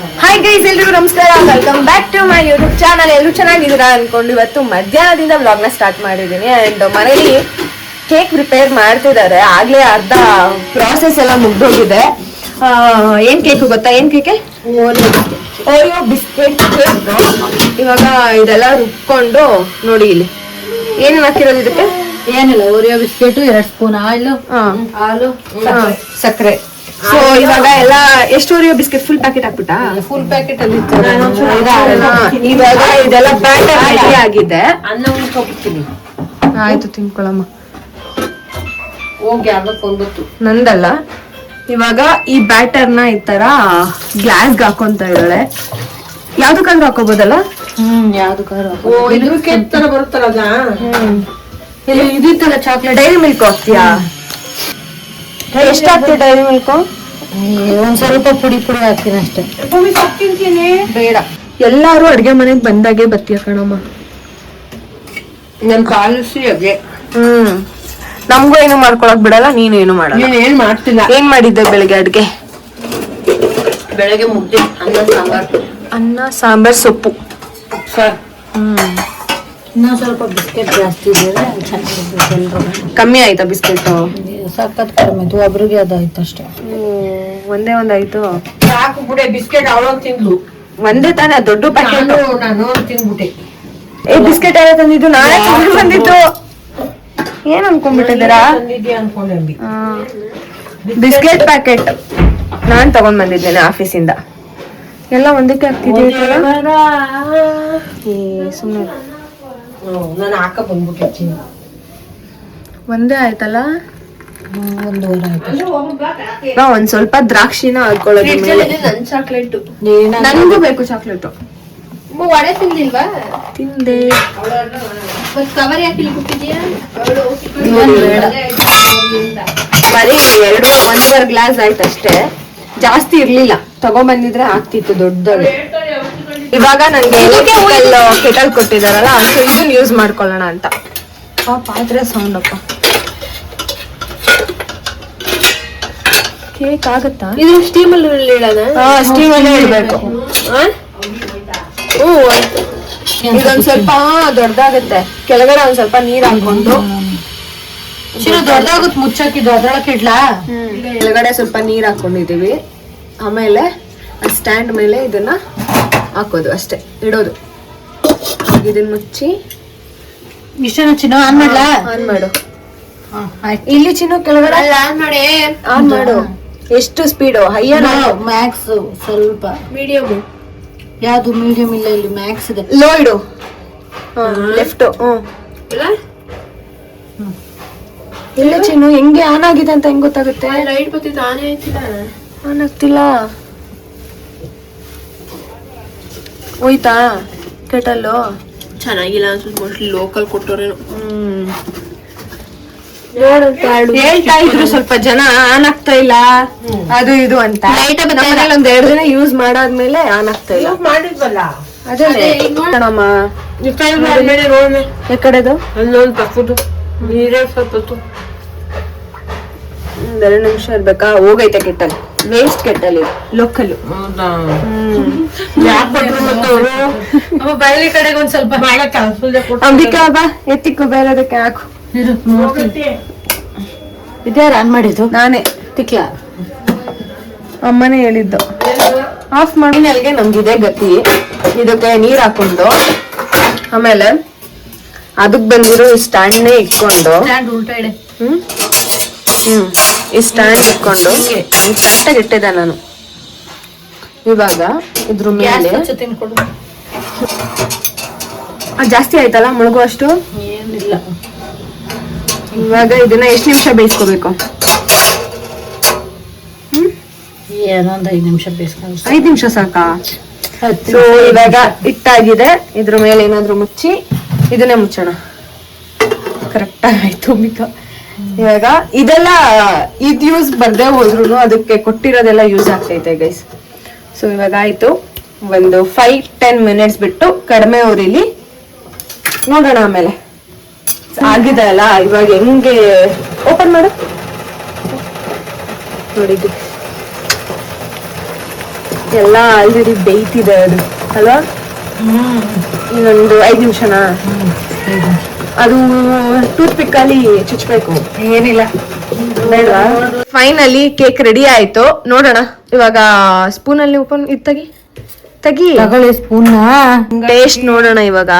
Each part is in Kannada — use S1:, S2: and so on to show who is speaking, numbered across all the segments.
S1: ಹಾಯ್ ಗೈಸ್, ಎಲ್ರಿಗೂ ನಮಸ್ಕಾರ. Welcome back to my YouTube channel. ಎಲ್ಲರೂ ಚೆನ್ನಾಗಿದ್ದೀರಾ ಅನ್ಕೊಂಡು ಇವತ್ತು ಮಧ್ಯಾಹ್ನದಿಂದ ವ್ಲಾಗ್ನ ಸ್ಟಾರ್ಟ್ ಮಾಡಿದ್ದೀನಿ. ಅಂಡ್ ಮನೇಲಿ ಕೇಕ್ ಪ್ರಿಪೇರ್ ಮಾಡ್ತಿದ್ದಾರೆ. ಆಗ್ಲೇ ಅರ್ಧ ಪ್ರಾಸೆಸ್ ಎಲ್ಲ ಮುಗ್ದೋಗಿದೆ. ಏನ್ ಕೇಕ್ ಗೊತ್ತಾ? ಏನ್ ಕೇಕೆ? Oreo biscuit cake. ಇವಾಗ ಇದೆಲ್ಲ ರುಬ್ಕೊಂಡು ನೋಡಿ ಇಲ್ಲಿ ಏನೇನು ಹಾಕಿರೋದು ಇದಕ್ಕೆ?
S2: ಏನಿಲ್ಲ, ಓರಿಯೋ ಬಿಸ್ಕೆಟ್, 2 ಸ್ಪೂನ್ ಆಯಿಲು, ಹಾಲು,
S1: ಸಕ್ಕರೆ. ಸೊ ಇವಾಗ ಎಲ್ಲ ಎಷ್ಟು ಓರಿಯೋ ಬಿಸ್ಕೆಟ್? ಫುಲ್ ಪ್ಯಾಕೆಟ್ ಹಾಕ್ಬಿಟ್ಟಾ?
S2: ಫುಲ್ ಪ್ಯಾಕೆಟ್ ಅಲ್ಲಿ
S1: ಇವಾಗ ಇದೆಲ್ಲ ಬ್ಯಾಟರ್ ರೆಡಿ ಆಗಿದೆ.
S2: ಅನ್ನ ಉಳ್ಕೊಬಿಡ್ತೀನಿ.
S1: ಆಯ್ತು, ತಿನ್ಕೊಳಮ್ಮ.
S2: ಹೋಗಿ ಅದಕ್ಕೊಂದೊತ್ತು
S1: ನಂದಲ್ಲ. ಇವಾಗ ಈ ಬ್ಯಾಟರ್ನ ಈ ತರ ಗ್ಲಾಸ್ಗೆ ಹಾಕೊಂತ ಇದ್ದಾಳೆ. ಯಾವ್ದಕ್ಕಾದ್ರೂ ಹಾಕೋಬೋದಲ್ಲ?
S2: ಯಾವ್ದಕ್ಕಾರ
S3: ಕೇಕ್ ತರ ಬರುತ್ತಲ್ಲ
S2: ಇದಿತ್ತಲ್ಲ ಚಾಕ್ಲೇಟ್.
S1: ಡೈರಿ ಮಿಲ್ಕ್ ಹಾಕ್ತೀಯಾ? ಎಷ್ಟು ಹಾಕ್ತೀಯ ಡೈರಿ ಮಿಲ್ಕ್?
S2: ಒಂದ್ ಸ್ವಲ್ಪ ಪುಡಿ ಹಾಕ್ತೀನಿ ಅಷ್ಟೇ.
S1: ಬೇಡ, ಎಲ್ಲಾರು ಅಡ್ಗೆ ಮನೆಗ್ ಬಂದಾಗೆ ಬತ್ತೀಯ ಕಣಮ್ಮ.
S3: ನನ್ ಪಾಲಿಸಿ ಅದೇ.
S1: ನಮ್ಗೂ ಏನು ಮಾಡ್ಕೊಳಕ್ ಬಿಡಲ್ಲ, ನೀನು ಏನು ಮಾಡಲ್ಲ.
S3: ನೀನ್ ಏನ್ ಮಾಡ್ತಿಲ್ಲ.
S1: ಏನ್ ಮಾಡಿದ್ದೆ ಬೆಳಿಗ್ಗೆ ಅಡ್ಗೆ?
S2: ಬೆಳಗ್ಗೆ ಮುದ್ದೆ,
S1: ಅನ್ನ ಸಾಂಬಾರ್ ಸೊಪ್ಪು.
S3: ಸರ್
S2: ಇನ್ನೊಂದ್ ಸ್ವಲ್ಪ ಬಿಸ್ಕೆಟ್ ಜಾಸ್ತಿ ಇದ್ರೆ ಚೆನ್ನಾಗಿ.
S1: ಕಮ್ಮಿ ಆಯ್ತಾ ಬಿಸ್ಕೆಟ್?
S2: ಸಖತ್ ಕಡಿಮೆ ಇತ್ತು, ಒಬ್ರಿಗೆ ಅದಾಯ್ತು ಅಷ್ಟೇ.
S1: ಒಂದೇ ಒಂದಾಯ್ತು.
S3: ಸಾಕು ಬಿಡೆ, ಬಿಸ್ಕೆಟ್ ಅವಳೊಂದು ತಿಂದ್ಲು.
S1: ಒಂದೇ ತಾನೇ ದೊಡ್ಡ ಪ್ಯಾಕೆಟ್.
S3: ನಾನು ತಿಂದ್ಬಿಟ್ಟೆ.
S1: ಬಿಸ್ಕೆಟ್ ಎಲ್ಲ ತಂದಿದ್ದು ನಾಳೆ ಬಂದಿದ್ದು. ಏನ್ ಅನ್ಕೊಂಡ್ಬಿಟ್ಟಿದ್ದೀರಾ?
S3: ತಂದಿದ್ಯಾ ಅನ್ಕೊಂಡೆ.
S1: ಬಿಸ್ಕೆಟ್ ಪ್ಯಾಕೆಟ್ ನಾನ್ ತಗೊಂಡ್ ಬಂದಿದ್ದೇನೆ ಆಫೀಸಿಂದ. ಎಲ್ಲ ಒಂದಕ್ಕೆ ಹಾಕ್ತಿದ್ದೀವಿ. ಸುಮ್ಮನೆ
S3: ನಾನು ಹಾಕ ಬಂದ್ಬಿಟ್ಟೆ.
S1: ಒಂದೇ ಆಯ್ತಲ್ಲ.
S2: 1 ವಾರ ಆಯ್ತು.
S1: ಒಂದ್ ಸ್ವಲ್ಪ ದ್ರಾಕ್ಷಿನ ಹಾಕೊಳ್ಳೋದು ಮೇಲೆ.
S3: ನನ್ ಚಾಕ್ಲೇಟ್
S1: ನನಗೂ ಬೇಕು ಚಾಕ್ಲೇಟ್.
S3: ವಡೆ ತಿಂದಿಲ್ವಾ?
S1: ತಿಂದೆ.
S3: ಕವರ್ ಯಾಕೆ ಕೊಟ್ಟಿದ್ಯಾ?
S1: ಬರೀ 1.5 ಗ್ಲಾಸ್ ಆಯ್ತು ಅಷ್ಟೇ, ಜಾಸ್ತಿ ಇರ್ಲಿಲ್ಲ. ತಗೊಂಬಂದಿದ್ರೆ ಆಗ್ತಿತ್ತು ದೊಡ್ಡದಾಗಿ. ಇವಾಗ ನನ್ಗೆ ಕೆಟಲ್ ಕೊಟ್ಟಿದಾರಲ್ಲ, ಸೊ ಇದನ್ನ ಯೂಸ್ ಮಾಡ್ಕೊಳ್ಳೋಣ ಅಂತ. ಪಾತ್ರೆ ಸೌಂಡ್ ಅಪ್ಪ. ಕೇಕ್ ಆಗತ್ತಾ?
S3: ಇದು ಸ್ಟೀಮಲ್ಲಿ ಇಡೋಣ.
S1: ಸ್ಟೀಮ್ ಅಲ್ಲೇ ಇಡ್ಬೇಕು. ಇದೊಂದ್ ಸ್ವಲ್ಪ ದೊಡ್ಡದಾಗತ್ತೆ. ಕೆಳಗಡೆ ಒಂದ್ ಸ್ವಲ್ಪ ನೀರ್ ಹಾಕೊಂಡು
S2: ದೊಡ್ಡದಾಗುತ್ತೆ ಮುಚ್ಚಕ್ಕಿದ್ದು, ಅದ್ರೊಳಕ್ಕೆ ಇಡ್ಲಾ?
S1: ಕೆಳಗಡೆ ಸ್ವಲ್ಪ ನೀರ್ ಹಾಕೊಂಡಿದೀವಿ. ಆಮೇಲೆ ಸ್ಟ್ಯಾಂಡ್ ಮೇಲೆ ಇದನ್ನ ಹಾಕೋದು ಅಷ್ಟೇ, ಇಡೋದು. ಇದನ್ನ ಮುಚ್ಚಿ
S2: ಇಷ್ಟೇನ ಚಿನ್ನ? ಆನ್ ಮಾಡ್ಲಾ?
S1: ಆನ್ ಮಾಡು. ಇಲ್ಲಿ ಚಿನ್ನ ಕೆಳಗಡೆ ಆನ್ ಮಾಡು. ಎಷ್ಟು ಸ್ಪೀಡು? ಹೈಯರ್?
S2: ಮ್ಯಾಕ್ಸ್ ಸ್ವಲ್ಪ.
S3: ಮೀಡಿಯಮ್.
S2: ಯಾವ್ದು ಮೀಡಿಯಂ? ಇಲ್ಲ, ಇಲ್ಲಿ ಮ್ಯಾಕ್ಸ್ ಇದೆ.
S1: ಲೋ ಇಡು. ಲೆಫ್ಟ್. ಇಲ್ಲ ಚಿನ್ನು, ಹೆಂಗೆ ಆನ್ ಆಗಿದೆ ಅಂತ ಹೆಂಗ್ ಗೊತ್ತಾಗುತ್ತೆ?
S3: ಲೈಟ್ ಬರ್ತಿತ್ತು, ಆನೆ ಆಯ್ತಿಲ್ಲ.
S1: ಆನ್ ಆಗ್ತಿಲ್ಲ. ಹೋಯ್ತಾ ಕೆಟಲ್ಲು?
S3: ಚೆನ್ನಾಗಿಲ್ಲ ಅನ್ಸುತ್ತೆ. ಮೋಸ್ಟ್ಲಿ ಲೋಕಲ್ ಕೊಟ್ಟೋರೇನು.
S1: ಹೇಳ್ತಾ ಇದ್ರು ಸ್ವಲ್ಪ ಜನ ಆನ್ ಆಗ್ತಾ ಇಲ್ಲ ಅದು ಇದು ಅಂತ. ಒಂದ್ 2 ದಿನ ಯೂಸ್ ಮಾಡಾದ್ಮೇಲೆ ಆನ್ ಆಗ್ತಾ ಇಲ್ಲ.
S3: ಮಾಡಿದ್ವಲ್ಲ
S1: ಅದೇ ಕಣಮ್ಮ. ಕಡೆದು
S3: ಅಲ್ಲೊಂದು ತಪ್ಪುದು ನೀರೇ ಸ್ವಲ್ಪ ಹೊತ್ತು.
S1: 2 ನಿಮಿಷ ಇರ್ಬೇಕಾ? ಹೋಗೈತೆ ಕೆಟ್ಟಲ್. ವೇಸ್ಟ್ ಕೆಟ್ಟಲ್ ಇದು, ಲೋಕಲ್.
S2: ಬಯಲಿ ಕಡೆಗೆ ಒಂದ್ ಸ್ವಲ್ಪ
S1: ಅಂಬಿಕಾ ಬಾ, ಎತ್ತಿಕ್ಕು ಬೇರೆದಕ್ಕೆ ಹಾಕು.
S2: ಇದ್ಯಾರು ಆನ್ ಮಾಡಿದ್ದು?
S1: ನಾನೇ.
S2: ತಿಕ್ಲಾ?
S1: ಅಮ್ಮನೇ ಹೇಳಿದ್ದು. ಆಫ್ ಮಾಡಿ ಅಲ್ಲಿಗೆ ನಮ್ಗಿದೆ ಗತಿ. ಇದಕ್ಕೆ ನೀರ್ ಹಾಕೊಂಡು ಆಮೇಲೆ ಅದಕ್ ಬಂದಿರೋ ಈ ಸ್ಟ್ಯಾಂಡ್ನೇ ಇಟ್ಕೊಂಡು
S2: ಉಲ್ಟಾ ಇಡೆ.
S1: ಈ ಸ್ಟ್ಯಾಂಡ್ ಇಟ್ಕೊಂಡು ಕರೆಕ್ಟಾಗಿ ಇಟ್ಟಿದ್ದೆ ನಾನು. ಇವಾಗ ಇದ್ರ ಮೇಲೆ ಜಾಸ್ತಿ ಆಯ್ತಲ್ಲ ಮುಳುಗುವಷ್ಟು.
S2: ಏನಿಲ್ಲ.
S1: ಇವಾಗ ಇದನ್ನ ಎಷ್ಟು ನಿಮಿಷ ಬೇಯಿಸ್ಕೋಬೇಕು?
S2: ಏನೋ ಒಂದ್ 5 ನಿಮಿಷ ಬೇಯಿಸ್ಕೊಂಡು.
S1: 5 ನಿಮಿಷ ಸಾಕಾ? ಸೊ ಇವಾಗ ಹಿಟ್ಟಾಗಿದೆ. ಇದ್ರ ಮೇಲೆ ಏನಾದ್ರು ಮುಚ್ಚಿ ಇದನ್ನೇ ಮುಚ್ಚೋಣ. ಕರೆಕ್ಟ್ ಆಯ್ತು ಮಿಕ. ಇವಾಗ ಇದೆಲ್ಲ ಇದ್ ಯೂಸ್ ಬರ್ದೇ ಹೋದ್ರು ಅದಕ್ಕೆ ಕೊಟ್ಟಿರೋದೆಲ್ಲ ಯೂಸ್ ಆಗ್ತೈತೆ ಗೈಸ್. ಸೊ ಇವಾಗ ಆಯ್ತು. ಒಂದು 5-10 ಮಿನಿಟ್ಸ್ ಬಿಟ್ಟು ಕಡಿಮೆ ಉರಿಲಿ ನೋಡೋಣ. ಆಮೇಲೆ ಆಗಿದೆ ಅಲ್ಲ, ಇವಾಗ ಹೆಂಗೆ ಓಪನ್ ಮಾಡು. ನೋಡಿದ್ದು ಎಲ್ಲ ಆಲ್ರೆಡಿ ಬೇಯ್ತಿದೆ ಅದು ಅಲ್ವಾ? ಇನ್ನೊಂದು 5 ನಿಮಿಷನಾ? ಅದು ಟೂತ್ ಪಿಕ್ ಅಲ್ಲಿ ಚುಚ್ಬೇಕು.
S2: ಏನಿಲ್ಲ.
S1: ಬೇಡವಾ? ಫೈನಲಿ ಕೇಕ್ ರೆಡಿ ಆಯ್ತು. ನೋಡೋಣ ಇವಾಗ ಸ್ಪೂನ್ ಅಲ್ಲಿ ಓಪನ್ ತೆಗಿ
S2: ತಗೊಳ್ಳಿ ಸ್ಪೂನ್.
S1: ಟೇಸ್ಟ್ ನೋಡೋಣ ಇವಾಗ.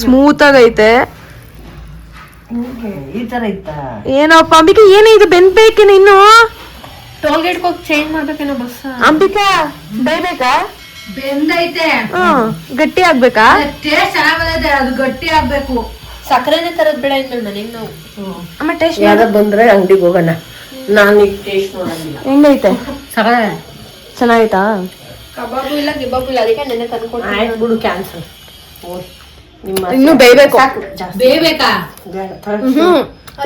S1: ಸ್ಮೂತ್ ಆಗೈತೆ.
S2: ಈ ತರ ಇತ್ತ.
S1: ಏನಪ್ಪ ಅಂಬಿಕಾ, ಏನೇ ಇದು ಬೆಂದ್ಬೇಕೇನ ಇನ್ನು?
S3: ಟೋಲ್ಗೇಟ್ ಹೋಗಿ ಚೇಂಜ್ ಮಾಡ್ಬೇಕೇನೋ ಬಸ್.
S1: ಅಂಬಿಕಾ ಬೇಯ್ಬೇಕಾ?
S2: ಬೆಂದೈತೆ.
S1: ಗಟ್ಟಿ ಆಗ್ಬೇಕಾ?
S2: ಟೇಸ್ಟ್ ಚೆನ್ನಾಗಿದೆ, ಅದು ಗಟ್ಟಿ ಆಗ್ಬೇಕು.
S3: ಸಕ್ಕರೆನೆ ತರದ್ ಬೇಡ ಇನ್ಮೇಲೆ ಮನೆಗೆ ನಾವು.
S1: ಅಮ್ಮ ಟೇಸ್ಟ್
S2: ಯಾವ್ದು ಬಂದ್ರೆ ಅಂಗಡಿಗೆ ಹೋಗೋಣ. ನಾನು ಈಗ ಟೇಸ್ಟ್ ನೋಡಂಗಿಲ್ಲ.
S1: ಹೆಂಗೈತೆ?
S2: ಸಕ್ಕರೆ
S1: ಚೆನ್ನಾಗೈತಾ?
S3: ಕಬಾಬು ಇಲ್ಲ ಗಿಬಾಬು ಇಲ್ಲ, ಅದಕ್ಕೆ ನೆನ್ನೆ ತಂದ್ಕೊಂಡು.
S2: ಆಯ್ತು ಬಿಡು, ಕ್ಯಾನ್ಸಲ್.
S1: ಇನ್ನು ಬೇಯ್ಬೇಕು.
S2: ಬೇಯ್ಬೇಕಾ?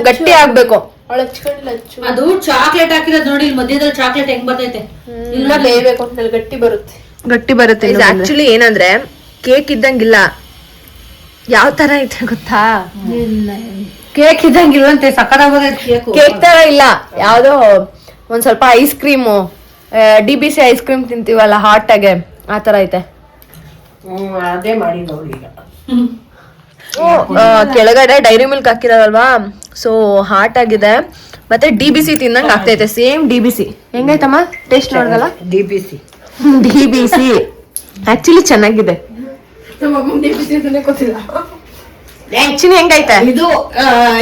S1: ಗಟ್ಟಿ ಆಗ್ಬೇಕು.
S3: ಅವಳು ಹಚ್ಕೊಂಡಿಲ್ಲ, ಹಚ್ಚು.
S2: ಅದು ಚಾಕ್ಲೇಟ್ ಹಾಕಿರೋದು ನೋಡಿ, ಇಲ್ಲಿ ಮಧ್ಯದಲ್ಲಿ ಚಾಕ್ಲೇಟ್ ಹೆಂಗ್ ಬರ್ತೈತೆ.
S3: ಇಲ್ಲ ಬೇಯಬೇಕು ಅಂತ ಗಟ್ಟಿ ಬರುತ್ತೆ.
S1: ಗಟ್ಟಿ ಬರುತ್ತೆ. ಇದು ಆಕ್ಚುಲಿ ಏನಂದ್ರೆ ಕೇಕ್ ಇದ್ದಂಗಿಲ್ಲ. ಯಾವ ತರ ಐತೆ ಗೊತ್ತಾ?
S2: ಕೇಕ್ ಇದ್ದಂಗಿಲ್ವಂತೆ, ಸಕ್ಕತ್ತಾಗೋದೈತೆ ಕೇಕು.
S1: ಕೇಕ್ ತರ ಇಲ್ಲ, ಯಾವ್ದೋ ಒಂದ್ ಸ್ವಲ್ಪ ice cream, DBC ice cream ತಿಂತೀವಲ್ಲ ಹಾಟ್ ಆಗೆ, ಆ ತರ ಐತೆ.
S2: ಅದೇ ಮಾಡಿದವ್ರು ಈಗ.
S1: ಕೆಳಗಡೆ ಡೈರಿ ಮಿಲ್ಕ್ ಹಾಕಿರೋದಲ್ವಾ, ಸೊ ಹಾಟ್ ಆಗಿದೆ. ಮತ್ತೆ DBC ತಿಂದಂಗ್ ಆಗ್ತೈತೆ, ಸೇಮ್ DBC. ಹೆಂಗೈತಮ್ಮ ಟೇಸ್ಟ್ ನೋಡ್ದಲ್ಲ?
S2: DBC
S1: ಆಕ್ಚುಲಿ ಚೆನ್ನಾಗಿದೆ. ಚಿನಿ ಹೆಂಗೈತೆ?
S2: ಇದು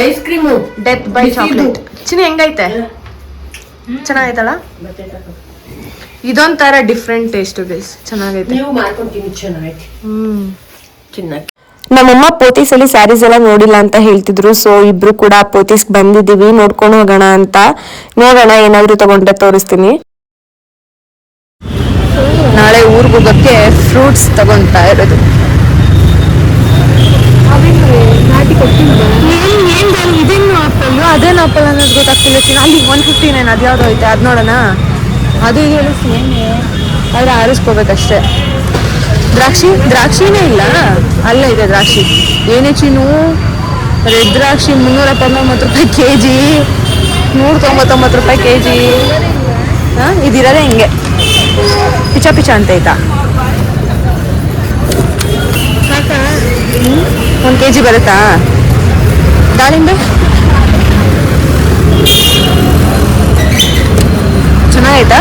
S2: ice cream
S1: death by chocolate. Chini ಹೆಂಗೈತೆ? ಚೆನ್ನಾಗೈತಲ್ಲ? ಇದೊಂಥರ ಡಿಫ್ರೆಂಟ್ ಟೇಸ್ಟ್ ಗೈಸ್, ಚೆನ್ನಾಗೈತೆ.
S2: ನೀವು ಮಾಡ್ಕೊಂತೀನಿ, ಚೆನ್ನಾಗೈತೆ. ಚೆನ್ನಾಗಿ.
S1: ನಮ್ಮಮ್ಮ ಪೋತೀಸ್ ಅಲ್ಲಿ ಸ್ಯಾರೀಸ್ ಎಲ್ಲ ನೋಡಿಲ್ಲ ಅಂತ ಹೇಳ್ತಿದ್ರು, ಸೊ ಇಬ್ರು ಕೂಡ ಪೋತೀಸ್ ಬಂದಿದೀವಿ, ನೋಡ್ಕೊಂಡು ಹೋಗೋಣ ಅಂತ. ನೋಡೋಣ, ಏನಾದ್ರು ತಗೊಂಡ್ರೆ ತೋರಿಸ್ತೀನಿ. ನಾಳೆ ಊರ್ಗ್ ಹೋಗೋಕ್ಕೆ ಫ್ರೂಟ್ಸ್ ತಗೊಂತಾ ಇರೋದು. ಇದೇನು ಆಪಲ್, ಅದೇನು ಆಪಲ್ ಅನ್ನೋದು ಗೊತ್ತಾಗ್ತಿಲ್ಲ. ಅಲ್ಲಿ 159 ಅದ್ಯಾವ್ದು ಐತೆ, ಅದ್ ನೋಡೋಣ. ಅದು ಹೇಳಿ ಸೇಮ್, ಆದ್ರೆ ಆರಿಸ್ಕೋಬೇಕಷ್ಟೇ. ದ್ರಾಕ್ಷಿನೇ ಇಲ್ಲ, ಅಲ್ಲ ಇದೆ ದ್ರಾಕ್ಷಿ. ಏನೇ ಚೀನು, ರೆಡ್ ದ್ರಾಕ್ಷಿ 379 ರೂಪಾಯಿ kg, 199 ರೂಪಾಯಿ kg. ಇದಿರೋದೇ ಹಿಂಗೆ ಪಿಚ ಅಂತ ಐತಾ. 1 kg ಬರುತ್ತಾ? ದಾಳಿಂಬೆ ಚೆನ್ನಾಗೈತಾ?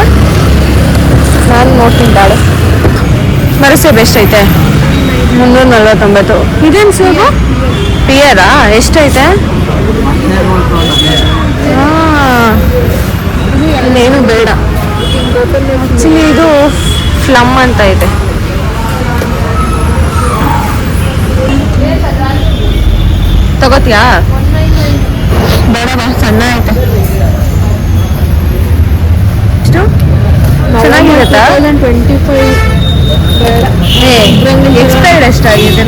S1: ನಾನು ನೋಡ್ತೀನಿ ತಾಳು. ಮರಸೆ ಬೆಸ್ಟ್ ಐತೆ, 349. ಇದೇನು ಸೇಬು ಪಿಯರಾ? ಎಷ್ಟೈತೆ? ಇನ್ನೇನು ಬೇಡ. ಆಕ್ಚುಲಿ ಇದು ಫ್ಲಮ್ ಅಂತ ಐತೆ. ತಗೋತಿಯಾ? ಬೇಡ, ಸಣ್ಣ ಐತೆ. ಎಷ್ಟು ಚೆನ್ನಾಗಿರುತ್ತಾ? 25. ಎಕ್ಸ್ಪೈರ್ಡ್ ಎಷ್ಟಾಗಿದೆ?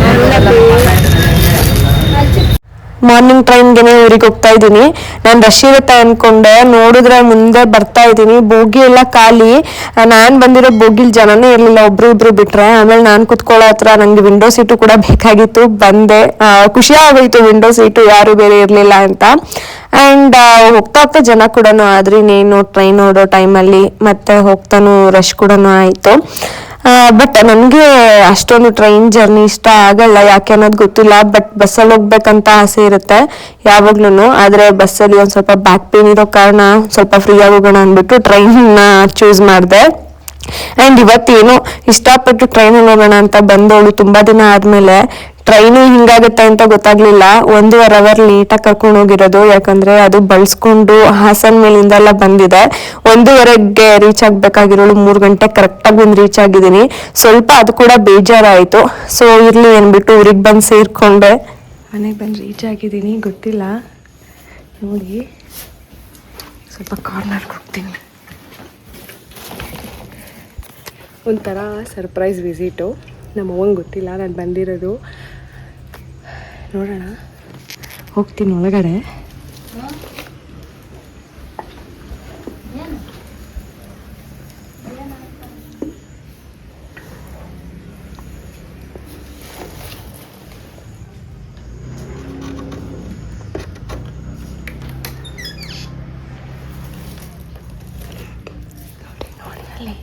S1: ಮಾರ್ನಿಂಗ್ ಟ್ರೈನ್ಗೆನೆ ಊರಿಗೆ ಹೋಗ್ತಾ ಇದ್ದೀನಿ. ನಾನು ರಶ್ ಇರುತ್ತೆ ಅನ್ಕೊಂಡೆ, ನೋಡಿದ್ರೆ ಮುಂದೆ ಬರ್ತಾ ಇದ್ದೀನಿ, ಬೋಗಿ ಎಲ್ಲ ಖಾಲಿ. ನಾನು ಬಂದಿರೋ ಬೋಗಿಲ್ ಜನನೇ ಇರಲಿಲ್ಲ, ಒಬ್ರು ಬಿಟ್ರೆ. ಆಮೇಲೆ ನಾನು ಕುತ್ಕೊಳ್ಳೋ ಹತ್ರ ನಂಗೆ ವಿಂಡೋ ಸೀಟು ಕೂಡ ಬೇಕಾಗಿತ್ತು, ಬಂದೆ. ಖುಷಿ ಆಗೋಯ್ತು ವಿಂಡೋ ಸೀಟು ಯಾರು ಬೇರೆ ಇರಲಿಲ್ಲ ಅಂತ. ಆ್ಯಂಡ್ ಹೋಗ್ತಾ ಜನ ಕೂಡ ಆದ್ರೆ ಇನ್ನೇನು ಟ್ರೈನ್ ನೋಡೋ ಟೈಮಲ್ಲಿ ಮತ್ತೆ ಹೋಗ್ತಾನು ರಶ್ ಕೂಡ ಆಯಿತು. ಬಟ್ ನನಗೆ ಅಷ್ಟೊಂದು ಟ್ರೈನ್ ಜರ್ನಿ ಇಷ್ಟ ಆಗಲ್ಲ, ಯಾಕೆ ಅನ್ನೋದು ಗೊತ್ತಿಲ್ಲ. ಬಟ್ ಬಸ್ಸಲ್ಲಿ ಹೋಗ್ಬೇಕಂತ ಆಸೆ ಇರುತ್ತೆ ಯಾವಾಗ್ಲೂ. ಆದರೆ ಬಸ್ಸಲ್ಲಿ ಒಂದು ಸ್ವಲ್ಪ ಬ್ಯಾಕ್ ಪೇನ್ ಇರೋ ಕಾರಣ ಸ್ವಲ್ಪ ಫ್ರೀಯಾಗಿ ಹೋಗೋಣ ಅಂದ್ಬಿಟ್ಟು ಟ್ರೈನ್ನ ಚೂಸ್ ಮಾಡಿದೆ. ಆ್ಯಂಡ್ ಇವತ್ತೇನು ಇಷ್ಟಪಟ್ಟು ಟ್ರೈನಲ್ಲಿ ಹೋಗೋಣ ಅಂತ ಬಂದವಳು ತುಂಬ ದಿನ ಆದಮೇಲೆ. ಟ್ರೈನು ಹಿಂಗಾಗುತ್ತೆ ಅಂತ ಗೊತ್ತಾಗ್ಲಿಲ್ಲ. 1.5 ಅವರ್ ಲೇಟಾಗಿ ಕರ್ಕೊಂಡು ಹೋಗಿರೋದು, ಯಾಕಂದ್ರೆ ಅದು ಬಳಸ್ಕೊಂಡು ಹಾಸನ್ ಮೇಲಿಂದ ಎಲ್ಲ ಬಂದಿದೆ. 1:30ಗೆ ರೀಚ್ ಆಗ್ಬೇಕಾಗಿರೋಳು 3 ಗಂಟೆ ಕರೆಕ್ಟಾಗಿ ಬಂದು ರೀಚ್ ಆಗಿದ್ದೀನಿ. ಸ್ವಲ್ಪ ಅದು ಕೂಡ ಬೇಜಾರಾಯಿತು. ಸೊ ಇರ್ಲಿ ಅಂದ್ಬಿಟ್ಟು ಊರಿಗೆ ಬಂದು ಸೇರ್ಕೊಂಡೆ. ಮನೆಗೆ ಬಂದು ರೀಚ್ ಆಗಿದ್ದೀನಿ, ಗೊತ್ತಿಲ್ಲ ನೋಡಿ. ಸ್ವಲ್ಪ ಕಾರ್ನರ್ಗೆ ಹೋಗ್ತೀನಿ. ಒಂಥರ ಸರ್ಪ್ರೈಸ್ ವಿಸಿಟು. ನಮ್ಮ ಅವ್ವಂಗೆ ಗೊತ್ತಿಲ್ಲ ನಾನು ಬಂದಿರೋದು. ನೋಡೋಣ, ಹೋಗ್ತೀನಿ ಒಳಗಡೆ. ನೋಡಿ ಅಲ್ಲಿ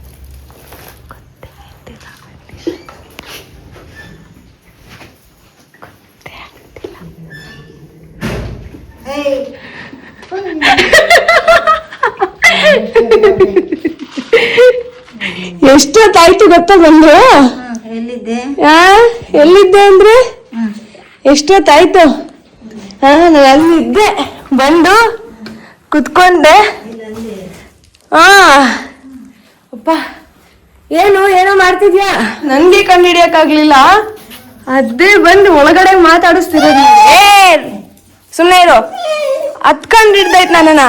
S1: ಎಷ್ಟೊತ್ತಾಯ್ತು ಗೊತ್ತಾ ಬಂದು?
S2: ಎಲ್ಲಿದ್ದೆ?
S1: ಎಲ್ಲಿದ್ದೆ ಅಂದ್ರೆ ಎಷ್ಟೊತ್ತಾಯ್ತು? ನಾನು ಅಲ್ಲಿದ್ದೆ, ಬಂದು ಕುತ್ಕೊಂಡೆ. ಅಪ್ಪ ಏನೋ ಮಾಡ್ತಿದ್ಯಾ? ನನ್ಗೆ ಕಂಡು ಹಿಡಿಯಕ್ಕಾಗ್ಲಿಲ್ಲ. ಅದೇ ಬಂದು ಒಳಗಡೆ ಮಾತಾಡಿಸ್ತಿರೋದು. ಸುಮ್ಮನೆ ಇರು, ಹತ್ಕೊಂಡ್ ಹಿಡ್ದೈತ್ ನನ್ನ.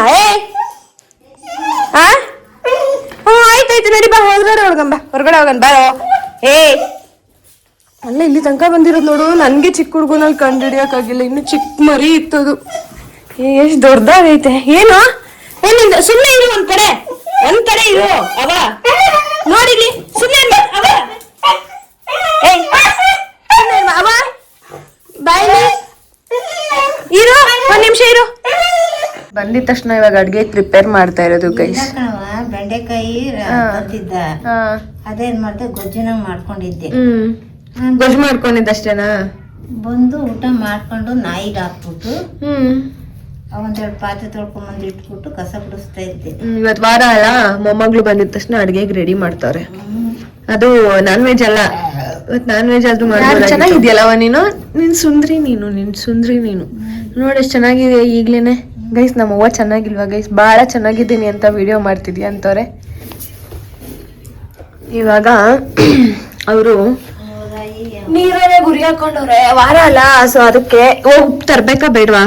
S1: ಆಯ್ತಾಯ್ತು, ನಡಿ ಬಾ, ಹೊರಗಡೆ ಹೋಗನ್ ಬಾರೋ. ಅಲ್ಲ ಇಲ್ಲಿ ತನಕ ಬಂದಿರೋದು ನೋಡು. ನನ್ಗೆ ಚಿಕ್ಕ ಹುಡುಗನಲ್ಲಿ ಕಂಡು ಹಿಡಿಯಕ್ಕಾಗಿಲ್ಲ, ಇನ್ನು ಚಿಕ್ಕ ಮರಿ ಇತ್ತದು. ಎಷ್ಟ್ ದೊಡ್ಡದಾಗೈತೆ. ಏನು ಏನಿಂದ? ಸುಮ್ಮನೆ ಇರು, ಒಂದ್ ಕಡೆ ಇರು. ಅವ ನೋಡಿಲಿ, ಸುಮ್ಮನೆ ಅವ ಬಾಯಿ ಇರು, ಒಂದ್ ನಿಮಿಷ ಇರು. ಬಂದಿದ ತಕ್ಷಣ ಇವಾಗ ಅಡ್ಗೆ ಪ್ರಿಪೇರ್ ಮಾಡ್ತಾ ಇರೋದು ಗೈಸ್.
S2: ಬೆಂಡೆಕಾಯಿ ತಂದಿದ್ದ, ಅದೇನ್ ಮಾಡ್ದೆ, ಗೊಜ್ಜಿನ ಮಾಡ್ಕೊಂಡಿದ್ದೆ.
S1: ಗೊಜ್ಜು ಮಾಡ್ಕೊಂಡಿದ್ದಷ್ಟೇನಾ?
S2: ಬಂದು ಊಟ ಮಾಡ್ಕೊಂಡು ನಾಯಿಗೆ ಹಾಕ್ಬಿಟ್ಟು ಒಂದೆರಡು ಪಾತ್ರೆ ತೊಳ್ಕೊಂಬಂದು ಇಟ್ಬಿಟ್ಟು ಕಸ ಗುಡಿಸ್ತಾ ಇದ್ದೆ.
S1: ಇವತ್ ವಾರ ಅಲ್ಲ, ಮೊಮ್ಮಗಳು ಬಂದಿದ ತಕ್ಷಣ ಅಡ್ಗೆಗೆ ರೆಡಿ ಮಾಡ್ತಾವ್ರೆ. ಅದು ನಾನ್ ವೆಜ್ ಅಲ್ಲ, ಇವತ್ ನಾನ್ ವೆಜ್ ಆದ್ರೂ ಮಾಡ್ತಾರೆ. ಚೆನ್ನಾಗಿದ್ಯಲ್ಲವ ನೀನು? ನಿನ್ ಸುಂದ್ರಿ ನೀನು ನೋಡಿ ಎಷ್ಟು ಚೆನ್ನಾಗಿದೆ ಈಗ್ಲೇನೆ. ಗೈಸ್ ನಮ್ಮ ಅವ್ವ ಚೆನ್ನಾಗಿಲ್ವಾ ಗೈಸ್? ಬಹಳ ಚೆನ್ನಾಗಿದ್ದೀನಿ ಅಂತ ವಿಡಿಯೋ ಮಾಡ್ತಿದ್ಯಾ ಅಂತವ್ರೆ. ಇವಾಗ ಅವರು ನೀರೇ ಗುರಿ ಹಾಕೊಂಡವ್ರೆ, ವಾರ ಅಲ್ಲ, ಸೊ ಅದಕ್ಕೆ ಉಪ್ಪು ತರ್ಬೇಕಾ ಬೇಡವಾ?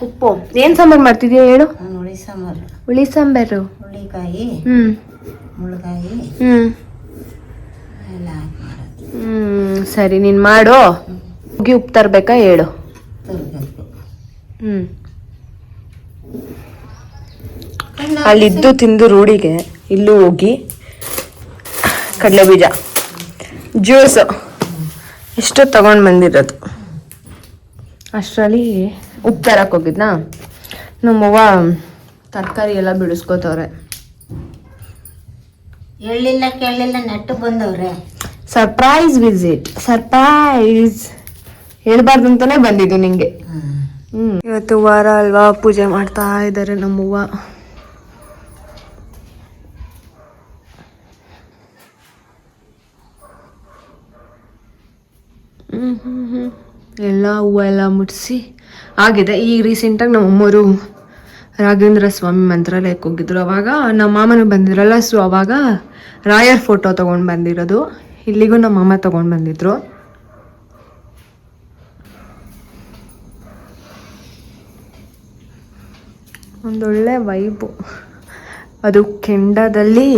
S1: ಉಪ್ಪು ಏನ್ ಸಾಂಬಾರ್ ಮಾಡ್ತಿದ್ಯಾ ಹೇಳು?
S2: ಹುಳಿ ಸಾಂಬಾರು.
S1: ಹುಳಿ ಸಾಂಬಾರು,
S2: ಹುಳಿಕಾಯಿ, ಮುಳ್ಗಾಯಿ ಎಲ್ಲ ಹಾಕಿ ಮಾಡೋದು.
S1: ಸರಿ, ನೀನ್ ಮಾಡು. ಹೋಗಿ ಉಪ್ಪು ತರ್ಬೇಕಾ ಹೇಳು.
S2: ತರಬೇಕು.
S1: ಅಲ್ಲಿದ್ದು ತಿಂದು ರೂಢಿಗೆ ಇಲ್ಲೂ ಹೋಗಿ ಕಡಲೆ ಬೀಜ ಜ್ಯೂಸು ಇಷ್ಟು ತಗೊಂಡು ಬಂದಿರೋದು. ಅಷ್ಟರಲ್ಲಿ ಉಪ್ಪು ತರಕ್ಕೆ ಹೋಗಿದ್ನಾ, ನಮ್ಮವ್ವ ತರಕಾರಿ ಎಲ್ಲ ಬಿಡಿಸ್ಕೋತವ್ರೆ.
S2: ಹೇಳಿಲ್ಲ ಕೇಳಲಿಲ್ಲ, ನೆಟ್ಟು ಬಂದವ್ರೆ.
S1: ಸರ್ಪ್ರೈಸ್ ವಿಸಿಟ್, ಸರ್ಪ್ರೈಸ್ ಹೇಳ್ಬಾರ್ದು ಅಂತಾನೆ ಬಂದಿದ್ದು ನಿಂಗೆ. ಇವತ್ತು ವಾರ ಅಲ್ವಾ, ಪೂಜೆ ಮಾಡ್ತಾ ಇದ್ದಾರೆ ನಮ್ಮವ್ವ. ಎಲ್ಲ ಹೂವು ಎಲ್ಲ ಮುಟ್ಸಿ ಆಗಿದೆ. ಈಗ ರೀಸೆಂಟಾಗಿ ನಮ್ಮ ಅಮ್ಮವರು ರಾಘವೇಂದ್ರ ಸ್ವಾಮಿ ಮಂತ್ರಾಲಯಕ್ಕೆ ಹೋಗಿದ್ರು. ಅವಾಗ ನಮ್ಮ ಮಾಮನೂ ಬಂದಿದ್ರಲ್ಲ, ಸೊ ಅವಾಗ ರಾಯರ್ ಫೋಟೋ ತೊಗೊಂಡು ಬಂದಿರೋದು. ಇಲ್ಲಿಗೂ ನಮ್ಮ ಮಾಮ ತೊಗೊಂಡು ಬಂದಿದ್ರು. ಒಂದೊಳ್ಳೆ ವೈಬು. ಅದು ಕೆಂಡದಲ್ಲಿ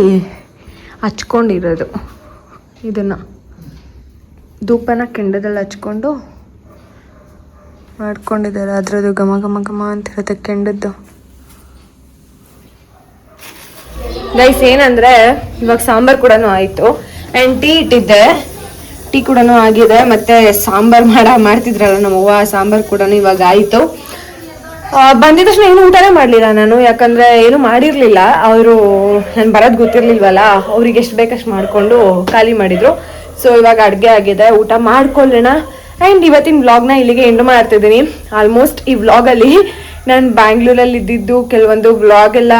S1: ಹಚ್ಕೊಂಡಿರೋದು. ಇದನ್ನು ಧೂಪನ ಕೆಂಡದಲ್ಲಿ ಹಚ್ಕೊಂಡು ಮಾಡ್ಕೊಂಡಿದ್ದಾರೆ. ಅದ್ರದ್ದು ಘಮ ಘಮ ಘಮ ಅಂತಿರುತ್ತೆ ಕೆಂಡದ್ದು. ಗೈಸ್ ಏನಂದ್ರೆ ಇವಾಗ ಸಾಂಬಾರ್ ಕೂಡ ಆಯಿತು ಆ್ಯಂಡ್ ಟೀ ಇಟ್ಟಿದ್ದೆ. ಟೀ ಕೂಡ ಆಗಿದೆ. ಮತ್ತೆ ಸಾಂಬಾರ್ ಮಾಡ್ತಿದ್ರಲ್ಲ ನಮ್ಮವ್ವ, ಸಾಂಬಾರ್ ಕೂಡ ಇವಾಗ ಆಯಿತು. ಬಂದಿದ ತಕ್ಷಣ ಏನು ಊಟನೇ ಮಾಡಲಿಲ್ಲ ನಾನು, ಯಾಕಂದರೆ ಏನು ಮಾಡಿರಲಿಲ್ಲ. ಅವರು ನಾನು ಬರೋದು ಗೊತ್ತಿರಲಿಲ್ವಲ್ಲ, ಅವ್ರಿಗೆ ಎಷ್ಟು ಬೇಕಷ್ಟು ಮಾಡಿಕೊಂಡು ಖಾಲಿ ಮಾಡಿದರು. ಸೊ ಇವಾಗ ಅಡುಗೆ ಆಗಿದೆ, ಊಟ ಮಾಡ್ಕೊಳ್ಳೋಣ. ಆ್ಯಂಡ್ ಇವತ್ತಿನ ವ್ಲಾಗ್ನ ಇಲ್ಲಿಗೆ ಎಂಡ್ ಮಾಡ್ತಿದ್ದೀನಿ. ಆಲ್ಮೋಸ್ಟ್ ಈ ವ್ಲಾಗಲ್ಲಿ ನಾನು ಬ್ಯಾಂಗ್ಳೂರಲ್ಲಿ ಇದ್ದಿದ್ದು ಕೆಲವೊಂದು ವ್ಲಾಗ್ ಎಲ್ಲ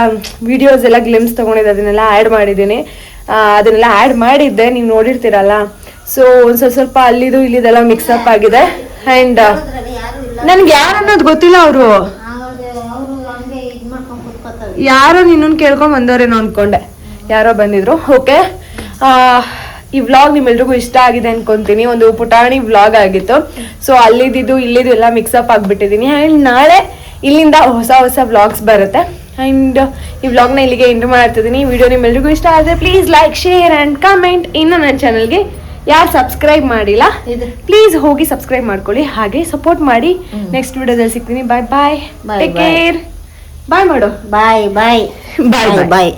S1: ವಿಡಿಯೋಸ್ ಎಲ್ಲ ಗ್ಲಿಮ್ಸ್ ತೊಗೊಂಡಿದ್ದೆ, ಅದನ್ನೆಲ್ಲ ಆ್ಯಡ್ ಮಾಡಿದ್ದೀನಿ. ಅದನ್ನೆಲ್ಲ ಆ್ಯಡ್ ಮಾಡಿದ್ದೆ, ನೀವು ನೋಡಿರ್ತೀರಲ್ಲ. ಸೊ ಒಂದು ಸ್ವಲ್ಪ ಅಲ್ಲಿದು ಇಲ್ಲಿದೆಲ್ಲ ಮಿಕ್ಸಪ್ ಆಗಿದೆ. ಆ್ಯಂಡ್ ನನ್ಗೆ ಯಾರು ಅನ್ನೋದು ಗೊತ್ತಿಲ್ಲ. ಅವರು ಯಾರೋ ನಿನ್ನನ್ನು ಕೇಳ್ಕೊಂಡು ಬಂದವ್ರೇನೋ ಅಂದ್ಕೊಂಡೆ, ಯಾರೋ ಬಂದಿದ್ರು. ಓಕೆ, ಈ ವ್ಲಾಗ್ ನಿಮ್ಮೆಲ್ರಿಗೂ ಇಷ್ಟ ಆಗಿದೆ ಅನ್ಕೊಂತೀನಿ. ಒಂದು ಪುಟಾಣಿ ವ್ಲಾಗ್ ಆಗಿತ್ತು. ಸೊ ಅಲ್ಲಿದ್ದು ಇಲ್ಲಿದ್ದು ಎಲ್ಲ ಮಿಕ್ಸಪ್ ಆಗಿಬಿಟ್ಟಿದ್ದೀನಿ. ಆ್ಯಂಡ್ ನಾಳೆ ಇಲ್ಲಿಂದ ಹೊಸ ಹೊಸ ವ್ಲಾಗ್ಸ್ ಬರುತ್ತೆ. ಆ್ಯಂಡ್ ಈ ವ್ಲಾಗ್ನ ಇಲ್ಲಿಗೆ ಎಂಡ್ ಮಾಡ್ತಿದ್ದೀನಿ. ಈ ವಿಡಿಯೋ ನಿಮ್ಮೆಲ್ರಿಗೂ ಇಷ್ಟ ಆದರೆ please like, share and comment. ಇನ್ನು ನನ್ನ ಚಾನಲ್ಗೆ ಯಾರು ಸಬ್ಸ್ಕ್ರೈಬ್ ಮಾಡಿಲ್ಲ ಪ್ಲೀಸ್ ಹೋಗಿ ಸಬ್ಸ್ಕ್ರೈಬ್ ಮಾಡ್ಕೊಳ್ಳಿ, ಹಾಗೆ ಸಪೋರ್ಟ್ ಮಾಡಿ. ನೆಕ್ಸ್ಟ್ ವಿಡಿಯೋದಲ್ಲಿ ಸಿಗ್ತೀನಿ. ಬಾಯ್ ಬಾಯ್, ಟೇಕ್ ಕೇರ್. ಬಾಯ್ ಮಾಡು.
S2: ಬಾಯ್ ಬಾಯ್
S1: ಬಾಯ್ ಬಾಯ್.